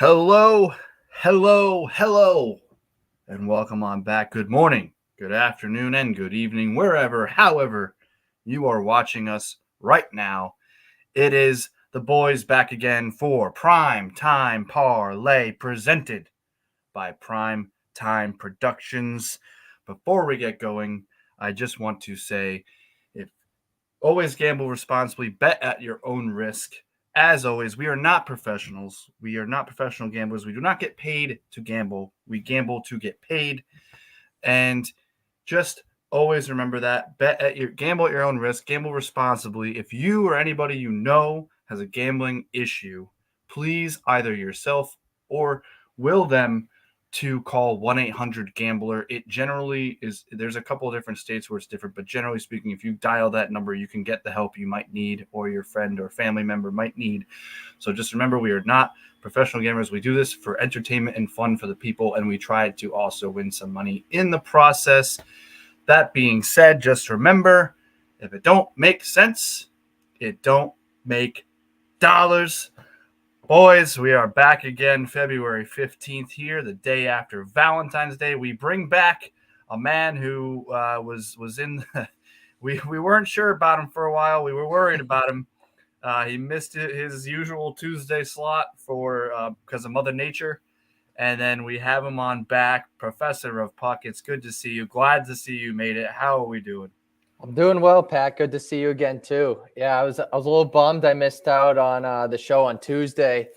Hello, hello, and welcome on back. Good morning, good afternoon, and good evening, however you are watching us right now. It is the boys back again for PrimeTime Parlay presented by PrimeTime Productions. Before we get going, I just want to say, if always gamble responsibly, bet at your own risk. As always, we are not professionals. We are not professional gamblers. We do not get paid to gamble. We gamble to get paid. And just always remember that. Gamble at your own risk. Gamble responsibly. If you or anybody you know has a gambling issue, please either yourself or will them to call 1-800-GAMBLER. It generally is, there's a couple of different states where it's different, but generally speaking, if you dial that number, you can get the help you might need or your friend or family member might need. So just remember, we are not professional gamers. We do this for entertainment and fun for the people, and we try to also win some money in the process. That being said, just remember, if it don't make sense, it don't make dollars. Boys, we are back again, February 15th here, the day after Valentine's Day. We bring back a man who was in we weren't sure about him for a while. We were worried about him. He missed his usual Tuesday slot for because of Mother Nature. And then we have him on back, Professor of Puck. It's good to see you. Glad to see you made it. How are we doing? I'm doing well, Pat. Good to see you again too. Yeah, I was a little bummed I missed out on the show on Tuesday.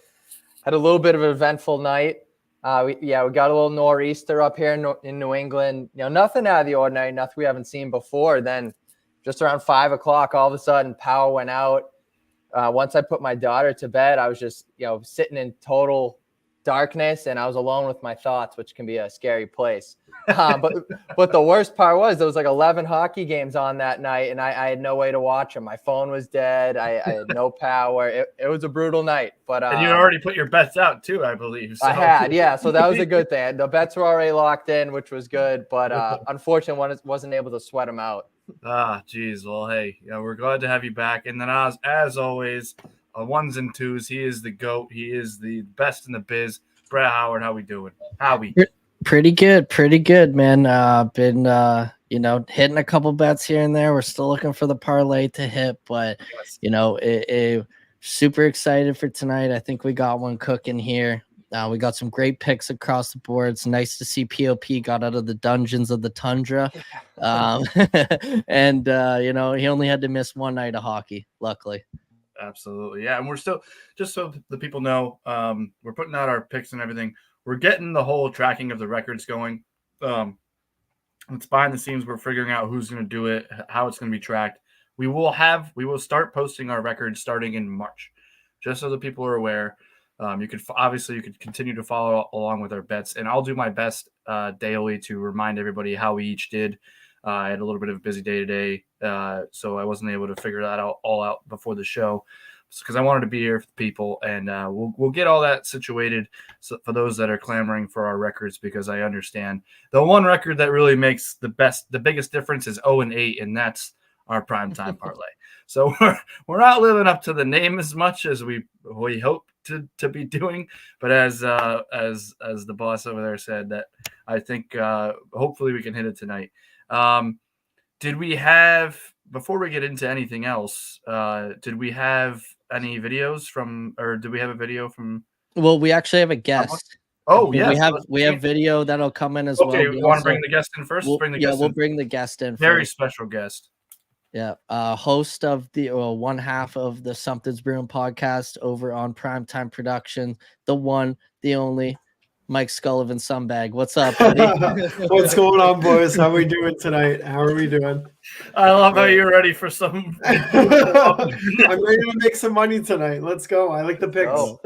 Had a little bit of an eventful night. We got a little nor'easter up here in New England. Nothing out of the ordinary, nothing we haven't seen before. Then just around 5 o'clock, all of a sudden power went out. Once I put my daughter to bed, I was just sitting in total darkness, and I was alone with my thoughts, which can be a scary place. But the worst part was there was like 11 hockey games on that night, and I had no way to watch them. My phone was dead. I had no power. It was a brutal night. But and you already put your bets out too, I believe. So. I had, yeah. So that was a good thing. The bets were already locked in, which was good. But unfortunately, wasn't able to sweat them out. Geez. Well, hey, we're glad to have you back. And then as always, ones and twos. He is the GOAT. He is the best in the biz. Brett Howard, how we doing? Pretty good, man. Been hitting a couple bets here and there. We're still looking for the parlay to hit, but yes. Super excited for tonight. I think we got one cooking here. We got some great picks across the board. It's nice to see POP got out of the dungeons of the tundra. And he only had to miss one night of hockey, luckily. Absolutely. Yeah. And we're still, just so the people know, we're putting out our picks and everything. We're getting the whole tracking of the records going. It's behind the scenes. We're figuring out who's going to do it, how it's going to be tracked. We will start posting our records starting in March, just so the people are aware. You could continue to follow along with our bets, and I'll do my best daily to remind everybody how we each did. I had a little bit of a busy day today, so I wasn't able to figure that all out before the show, because I wanted to be here for the people, and we'll get all that situated for those that are clamoring for our records, because I understand the one record that really makes the biggest difference is 0-8, and that's our primetime parlay. So we're not living up to the name as much as we hope to be doing, but as the boss over there said, that I think hopefully we can hit it tonight. Did we have, before we get into anything else, did we have any videos from, or do we have a video from? Well, we actually have a guest. Oh, yes. We have video that'll come in as well. Okay, we want to bring the guest in first? We'll bring the guest in Very first. Special guest. Yeah, host of one half of the Something's Brewing podcast over on PrimeTime Production, the one, the only, Mike Scullivan Sumbag. What's up, buddy? What's going on, boys? How are we doing tonight? How are we doing? I love how you're ready for some. I'm ready to make some money tonight. Let's go. I like the picks. Oh.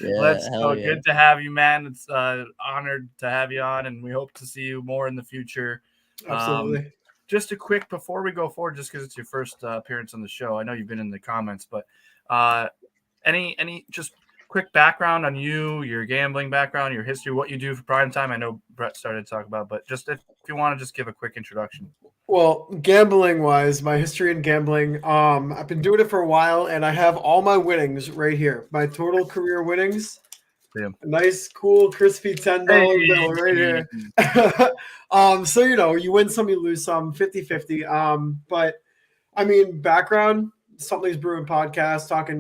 Yeah, Let's go. Yeah. Good to have you, man. It's honored to have you on, and we hope to see you more in the future. Absolutely. Just a quick, before we go forward, just because it's your first appearance on the show, I know you've been in the comments, but any just quick background on you, your gambling background, your history, what you do for Primetime. I know Brett started to talk about, but just if you want to just give a quick introduction. Well, gambling wise, my history in gambling, I've been doing it for a while, and I have all my winnings right here. My total career winnings Nice, cool, crispy $10 bill right here. So, you win some, you lose some, 50-50. But, I mean, background, Something's Bruin podcast, talking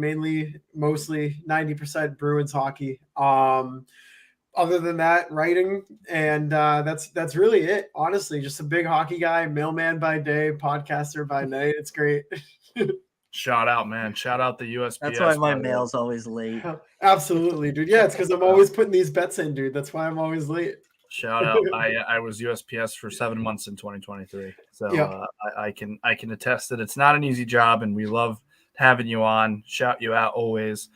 mostly 90% Bruins hockey. Other than that, writing, and that's really it. Honestly, just a big hockey guy, mailman by day, podcaster by night. It's great. Shout out, man. Shout out the USPS. That's why my mail's always late. Absolutely, dude. Yeah, it's because I'm always putting these bets in, dude. That's why I'm always late. Shout out. I was USPS for 7 months in 2023. So Yeah. I can attest that it's not an easy job, and we love having you on. Shout you out always.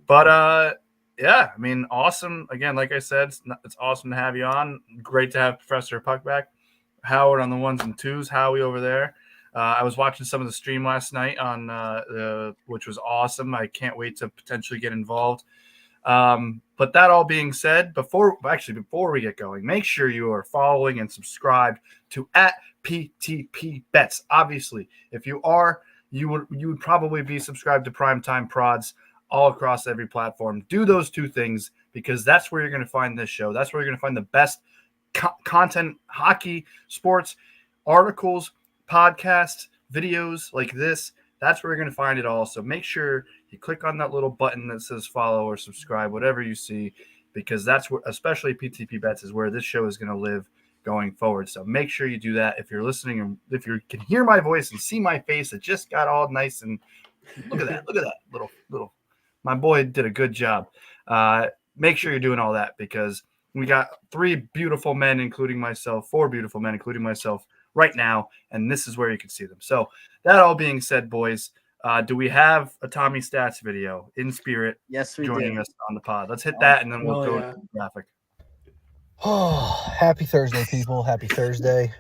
But yeah, I mean, awesome. Again, like I said, it's awesome to have you on. Great to have Professor Puck back. Howard on the 1s and 2s. Howie over there. I was watching some of the stream last night on which was awesome. I can't wait to potentially get involved. But that all being said, before we get going, make sure you are following and subscribed to @PTP Bets. Obviously, if you are, you would probably be subscribed to PrimeTime Prods all across every platform. Do those two things because that's where you're going to find this show. That's where you're going to find the best content, hockey, sports, articles, podcasts, videos like this. That's where you're going to find it all. So make sure you click on that little button that says follow or subscribe, whatever you see, because that's where, especially PTP Bets, is where this show is going to live going forward. So make sure you do that. If you're listening and if you can hear my voice and see my face, it just got all nice and look at that little. My boy did a good job. Make sure you're doing all that because we got 4 beautiful men, including myself, right now, and this is where you can see them. So that all being said, boys, do we have a Tommy Stats video in spirit? Yes, we joining do. us on the pod. Let's hit that, and then we'll go yeah. to the graphic. Oh, happy Thursday, people. Happy Thursday.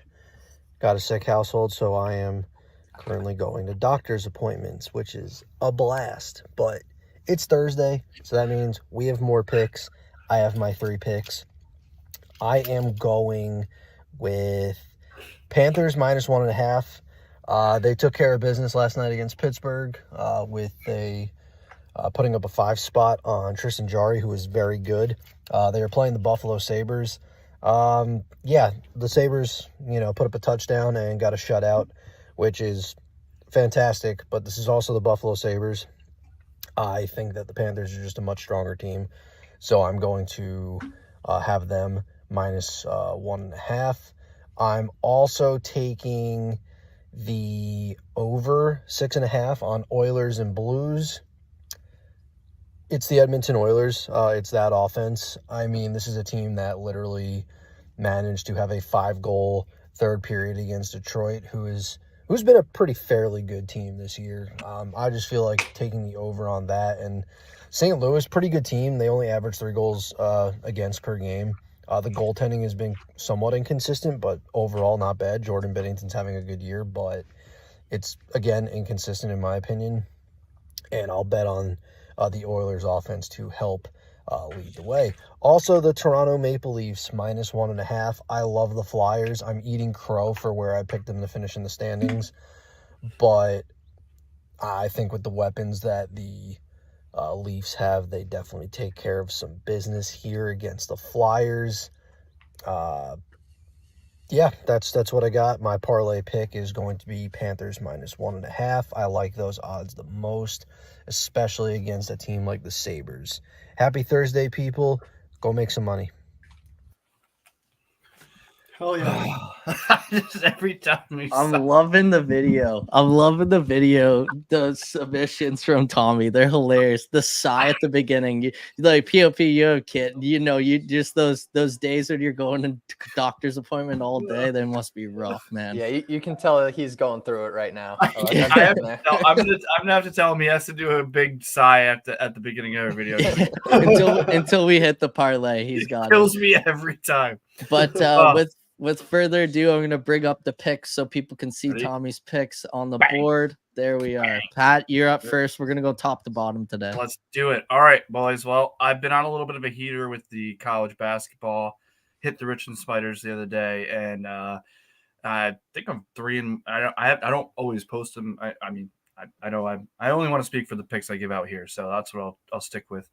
Got a sick household, so I am currently going to doctor's appointments, which is a blast. But it's Thursday, so that means we have more picks. I have my 3 picks. I am going with Panthers -1.5. They took care of business last night against Pittsburgh with putting up a 5 spot on Tristan Jarry, who is very good. They are playing the Buffalo Sabres. The Sabres, put up a touchdown and got a shutout, which is fantastic. But this is also the Buffalo Sabres. I think that the Panthers are just a much stronger team. So I'm going to have them -1.5. I'm also taking the over 6.5 on Oilers and Blues. It's the Edmonton Oilers. It's that offense. I mean, this is a team that literally managed to have a 5-goal third period against Detroit, who's been a pretty fairly good team this year. I just feel like taking the over on that. And St. Louis, pretty good team. They only average 3 goals against per game. The goaltending has been somewhat inconsistent, but overall not bad. Jordan Binnington's having a good year, but it's, again, inconsistent in my opinion. And I'll bet on the Oilers offense to help lead the way. Also, the Toronto Maple Leafs -1.5. I love the Flyers. I'm eating crow for where I picked them to finish in the standings, but I think with the weapons that the Leafs have, they definitely take care of some business here against the Flyers. That's what I got. My parlay pick is going to be Panthers -1.5. I like those odds the most, especially against a team like the Sabres. Happy Thursday, people. Go make some money. Hell yeah. Just every time I'm loving the video. The submissions from Tommy, they're hilarious. The sigh at the beginning, you like POP, you're a kid. You just those days when you're going to doctor's appointment all day, they must be rough, man. Yeah, you can tell that he's going through it right now. I'm gonna have to tell him he has to do a big sigh at the beginning of every video. until we hit the parlay, he's got kills me every time. But with further ado, I'm going to bring up the picks so people can see Tommy's picks on the board. There we are. Pat, you're up first. We're going to go top to bottom today. Let's do it. All right, boys. Well, I've been on a little bit of a heater with the college basketball. Hit the Richmond Spiders the other day, and I think I'm 3 and I don't always post them. I only want to speak for the picks I give out here, so that's what I'll stick with.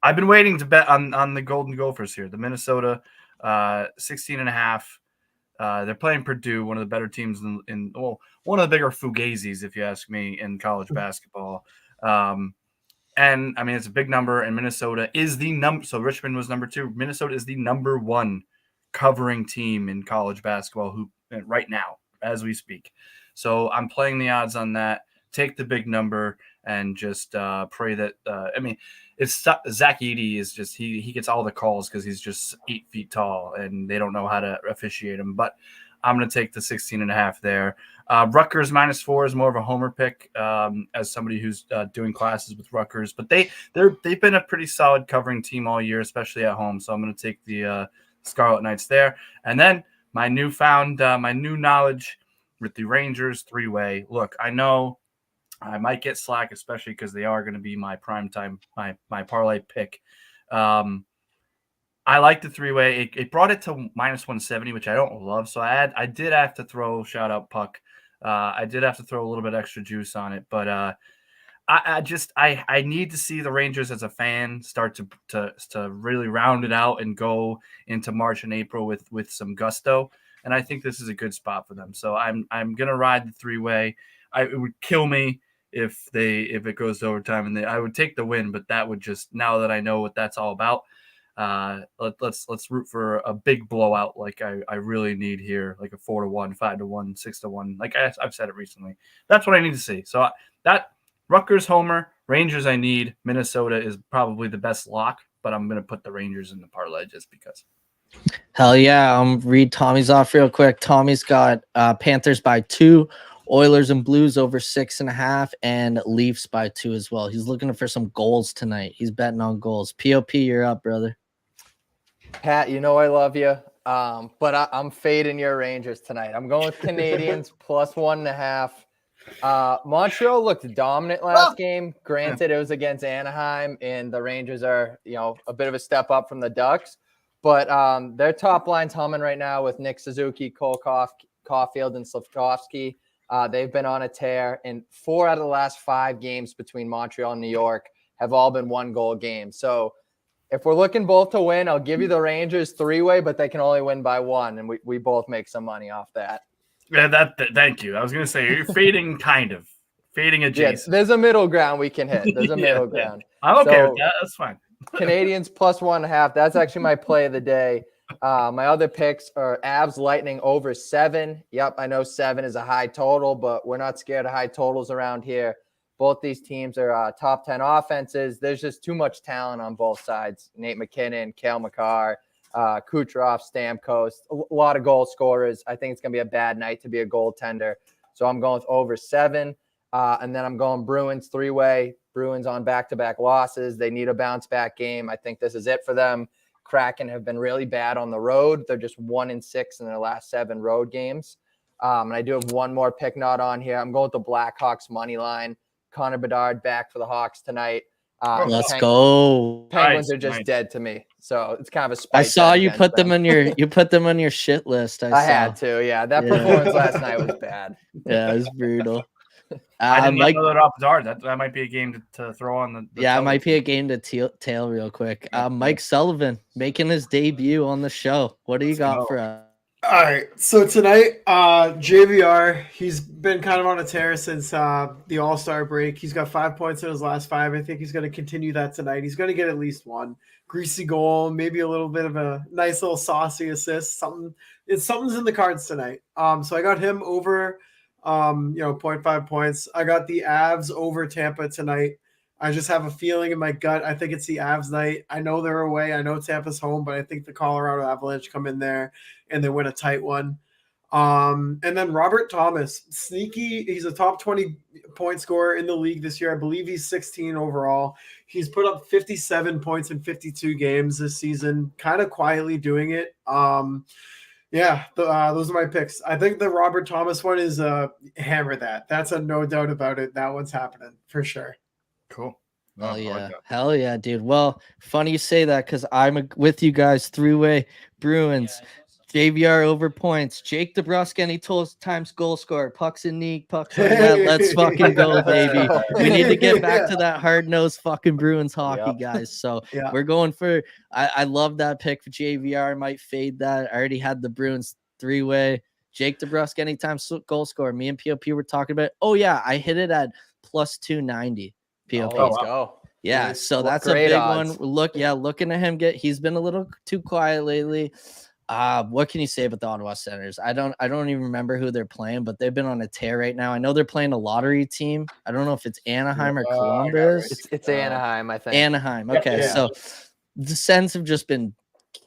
I've been waiting to bet on the Golden Gophers here. The Minnesota 16.5. They're playing Purdue, one of the better teams in one of the bigger fugazis, if you ask me, in college basketball. And I mean, it's a big number, and Minnesota is the number. So Richmond was number 2. Minnesota is the number 1 covering team in college basketball right now, as we speak. So I'm playing the odds on that. Take the big number and just pray that. I mean, it's Zach Edey is just he gets all the calls because he's just 8 feet tall and they don't know how to officiate him. But I'm going to take the 16.5 there. Rutgers -4 is more of a homer pick as somebody who's doing classes with Rutgers, but they've been a pretty solid covering team all year, especially at home. So I'm going to take the Scarlet Knights there. And then my new knowledge with the Rangers 3-way. Look, I know I might get slack, especially because they are going to be my primetime, my parlay pick. I like the 3-way. It brought it to -170, which I don't love. So I did have to throw, shout out Puck. I did have to throw a little bit extra juice on it, but I need to see the Rangers as a fan start to really round it out and go into March and April with some gusto. And I think this is a good spot for them. So I'm gonna ride the 3-way. It would kill me if it goes to overtime, and I would take the win, but that would just, now that I know what that's all about, let's root for a big blowout like I really need here, like a 4-1, 5-1, 6-1. Like I've said it recently. That's what I need to see. So that Rutgers homer, Rangers I need. Minnesota is probably the best lock, but I'm going to put the Rangers in the parlay just because. Hell yeah. Read Tommy's off real quick. Tommy's got Panthers by 2, Oilers and Blues over 6.5, and Leafs by 2 as well. He's looking for some goals tonight. He's betting on goals. POP, you're up, brother. Pat, you know I love you, but I'm fading your Rangers tonight. I'm going with Canadians +1.5. Montreal looked dominant last game. Granted, it was against Anaheim, and the Rangers are, a bit of a step up from the Ducks. But their top line's humming right now with Nick Suzuki, Cole Caulfield, and Slafkovsky. They've been on a tear, and 4 out of the last 5 games between Montreal and New York have all been 1-goal games. So if we're looking both to win, I'll give you the Rangers 3-way, but they can only win by 1, and we both make some money off that. Yeah, thank you. I was going to say, you're fading fading adjacent. Yeah, there's a middle ground we can hit. There's a middle ground. I'm okay with that. That's fine. Canadians +1.5. That's actually my play of the day. My other picks are Avs Lightning over 7. Yep, I know 7 is a high total, but we're not scared of high totals around here. Both these teams are top 10 offenses. There's just too much talent on both sides. Nate McKinnon, Cale Makar, Kucherov, Stamkos, a lot of goal scorers. I think it's going to be a bad night to be a goaltender. So I'm going with over 7. And then I'm going Bruins 3-way. Bruins on back-to-back losses. They need a bounce-back game. I think this is it for them. Kraken have been really bad on the road. They're just 1-6 in their last 7 road games. And I do have one more pick not on here. I'm going with the Blackhawks money line. Connor Bedard back for the Hawks tonight. Let's go. Penguins are just dead to me, so it's kind of a spite. I saw you put them on your shit list. I had to. Yeah, that performance last night was bad. Yeah, it was brutal. I didn't know that off Bedard. That might be a game to throw on the it might be a game to tail real quick. Mike Sullivan making his debut on the show. What do you got for us? All right, so tonight, JVR, he's been kind of on a tear since the All-Star break. He's got 5 points in his last 5. I think he's going to continue that tonight. He's going to get at least 1 greasy goal, maybe a little bit of a nice little saucy assist. Something's in the cards tonight. So I got him over, 0.5 points. I got the Avs over Tampa tonight. I just have a feeling in my gut. I think it's the Avs night. I know they're away. I know Tampa's home, but I think the Colorado Avalanche come in there and they win a tight one. And then Robert Thomas, sneaky. He's a top 20 point scorer in the league this year. I believe he's 16 overall. He's put up 57 points in 52 games this season, kind of quietly doing it. Those are my picks. I think the Robert Thomas one is hammer that. That's a no doubt about it. That one's happening for sure. Cool. Hell yeah, dude. Well, funny you say that because I'm with you guys 3-way Bruins. JVR over points. Jake DeBrusque any times goal scorer. Pucks in knee, pucks on net. Let's fucking go, baby. We need to get back to that hard-nosed fucking Bruins hockey, guys. So we're going for I love that pick for JVR. I might fade that. I already had the Bruins 3-way. Jake DeBrusque anytime goal scorer. Me and POP were talking about it. Oh, yeah, I hit it at plus 290. POP. Let's go. Yeah, so that's a big one. Looking at him he's been a little too quiet lately. What can you say about the Ottawa Senators? I don't even remember who they're playing, but they've been on a tear right now. I know they're playing a lottery team. I don't know if it's Anaheim or Columbus. It's Anaheim, I think. Anaheim. Okay, so the Sens have just been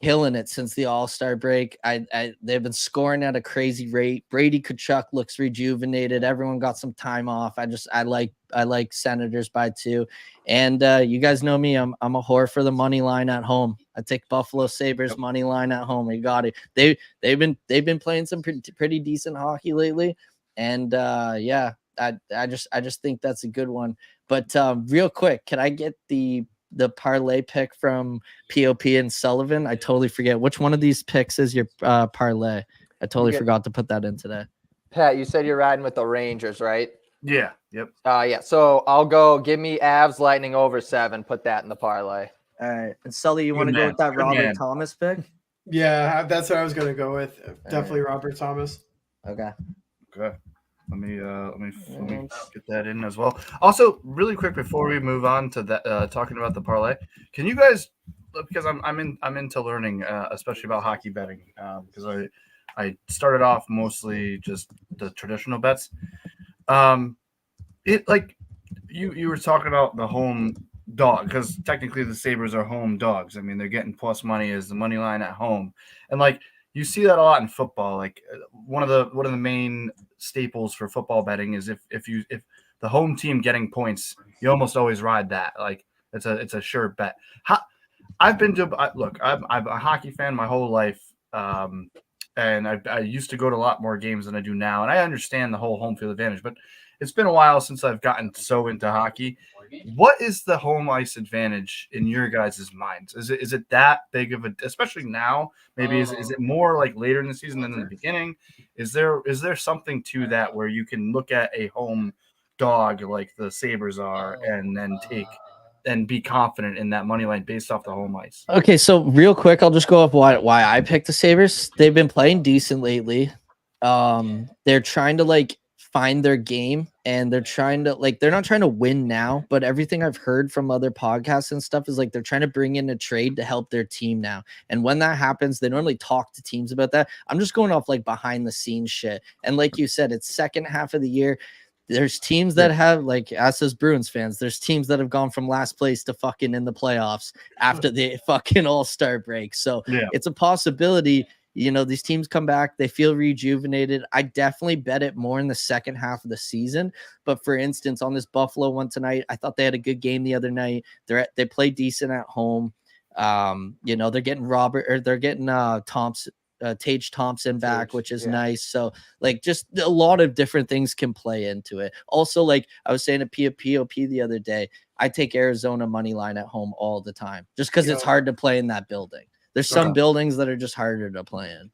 killing it since the All-Star break. They've been scoring at a crazy rate. Brady Tkachuk looks rejuvenated. Everyone got some time off. I like Senators by 2. And you guys know me. I'm a whore for the money line at home. I take Buffalo Sabres money line at home. You got it. They've been playing some pretty decent hockey lately. And I just think that's a good one. But real quick, can I get the parlay pick from POP and Sullivan? I totally forget which one of these picks is your parlay. I totally forgot to put that in today. Pat, you said you're riding with the Rangers, right? Yeah. Yep. Yeah. So I'll go. Give me Avs Lightning over 7. Put that in the parlay. All right. And Sully, you want to go with that Robert Thomas pick? Yeah, that's what I was gonna go with. Definitely Robert Thomas. Okay. Let me get that in as well. Also, really quick before we move on to that, talking about the parlay, can you guys, because I'm into learning, especially about hockey betting, because I started off mostly just the traditional bets. It like you were talking about the home dog, because technically the Sabres are home dogs. I mean, they're getting plus money as the money line at home, and like you see that a lot in football. Like one of the main staples for football betting is if the home team getting points, you almost always ride that. Like it's a sure bet. I'm a hockey fan my whole life, and I used to go to a lot more games than I do now, and I understand the whole home field advantage, but it's been a while since I've gotten so into hockey. What is the home ice advantage in your guys' minds? Is it that big of a, especially now? Maybe is it more like later in the season than in the beginning? Is there something to that where you can look at a home dog like the Sabres are and then take and be confident in that money line based off the home ice? Okay, so real quick, I'll just go off why I picked the Sabres. They've been playing decent lately. They're trying to find their game, and they're not trying to win now, but everything I've heard from other podcasts and stuff is they're trying to bring in a trade to help their team now. And when that happens, they normally talk to teams about that. I'm just going off behind the scenes shit. And like you said, it's second half of the year. There's teams that have us as Bruins fans, there's teams that have gone from last place to fucking in the playoffs after the fucking All-Star break. So it's a possibility. These teams come back, they feel rejuvenated. I definitely bet it more in the second half of the season. But for instance, on this Buffalo one tonight, I thought they had a good game the other night. They play decent at home. They're getting Tage Thompson back, which is nice. So just a lot of different things can play into it. Also, I was saying to POP the other day, I take Arizona money line at home all the time just because it's hard to play in that building. There's some buildings that are just harder to play in.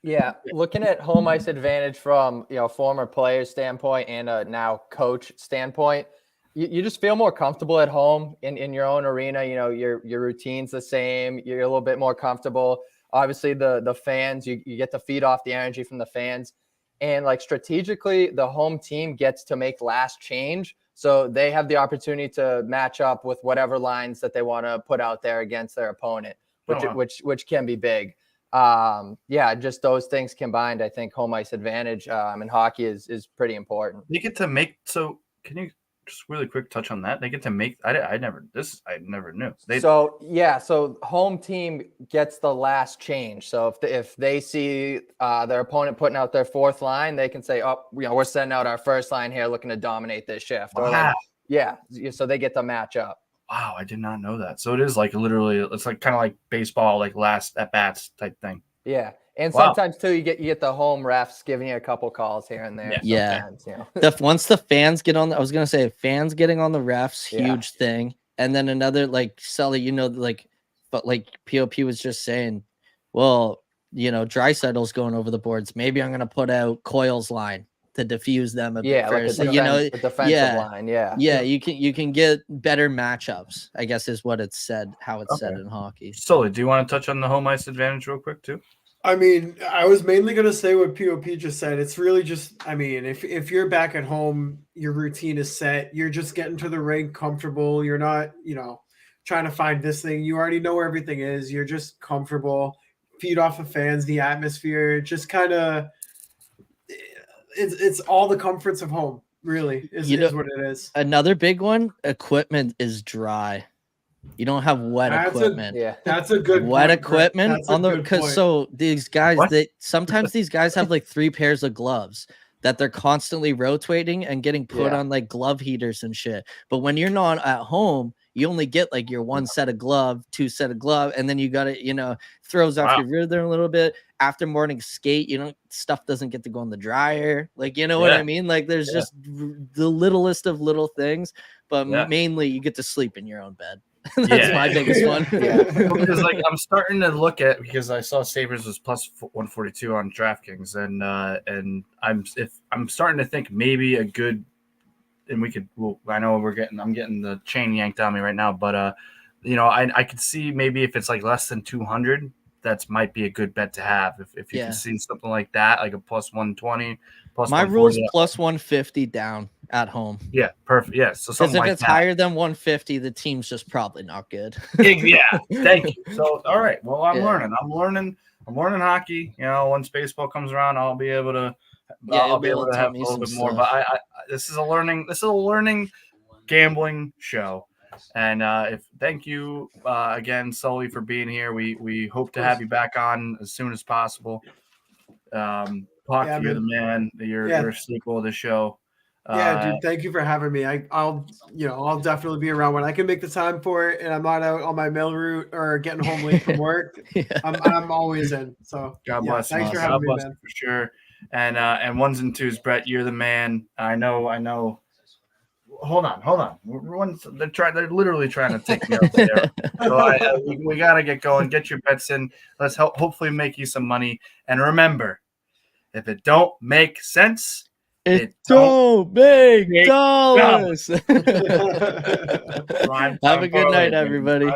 Yeah, looking at home ice advantage from former player standpoint and a now coach standpoint, you just feel more comfortable at home in your own arena. Your routine's the same. You're a little bit more comfortable. Obviously, the fans, you get to feed off the energy from the fans, and strategically, the home team gets to make last change. So they have the opportunity to match up with whatever lines that they want to put out there against their opponent. Which can be big. Just those things combined, I think home ice advantage in hockey is pretty important. They get to make, so can you just really quick touch on that? They get to make, I never knew. So home team gets the last change. So if they see their opponent putting out their fourth line, they can say, we're sending out our first line here looking to dominate this shift. Wow. So they get the match up. Wow, I did not know that. So it is literally, it's kind of like baseball, last at bats type thing. Yeah, and sometimes too, you get the home refs giving you a couple calls here and there. Yeah. Once the fans get on, I was gonna say fans getting on the refs, huge thing. And then another Sully, but POP was just saying, well, Dreisaitl's going over the boards. Maybe I'm going to put out Coyle's line to diffuse them a bit like first. the defensive line. Yeah, you can get better matchups, I guess is what it's said, how it's said in hockey. Sully, do you want to touch on the home ice advantage real quick too? I mean, I was mainly going to say what POP just said. It's really just, I mean, if you're back at home, your routine is set. You're just getting to the rink comfortable. You're not, trying to find this thing. You already know where everything is. You're just comfortable. Feed off of fans, the atmosphere, just kind of, it's all the comforts of home, really, is what it is. Another big one, equipment is dry. You don't have wet equipment. That's a good wet point, equipment on the because so these guys sometimes these guys have like 3 pairs of gloves that they're constantly rotating and getting put on like glove heaters and shit. But when you're not at home, you only get like your 1 set of glove, 2 set of glove, and then you got to, throws off your rhythm a little bit. After morning skate, stuff doesn't get to go in the dryer. Like, what I mean? Like there's just the littlest of little things, but mainly you get to sleep in your own bed. That's my biggest one. Because I'm starting to look at, because I saw Sabres was plus 142 on DraftKings, and I'm starting to think maybe a good, and I know I'm getting the chain yanked on me right now, but I could see maybe if it's like less than 200, that might be a good bet to have. If you can see something like that, like a plus 120, plus my rule's plus 150 down at home. Yeah, perfect. Yeah, so something if it's higher than 150, the team's just probably not good. Yeah, thank you. So all right, well, I'm learning hockey. Once baseball comes around, I'll be able to have a little bit more. But this is a learning gambling show. And thank you again, Sully, for being here. We hope to have you back on as soon as possible. You're the man. You're a staple of the show. Dude, thank you for having me. I'll definitely be around when I can make the time for it, and I'm not out on my mail route or getting home late from work. I'm always in. So God bless. Thanks for having me, man. For sure. And ones and twos, Brett, you're the man. I know. Hold on. They're literally trying to take me out there. So we got to get going. Get your bets in. Let's hopefully make you some money. And remember, if it don't make sense, it don't make dollars. Have a good night, everybody.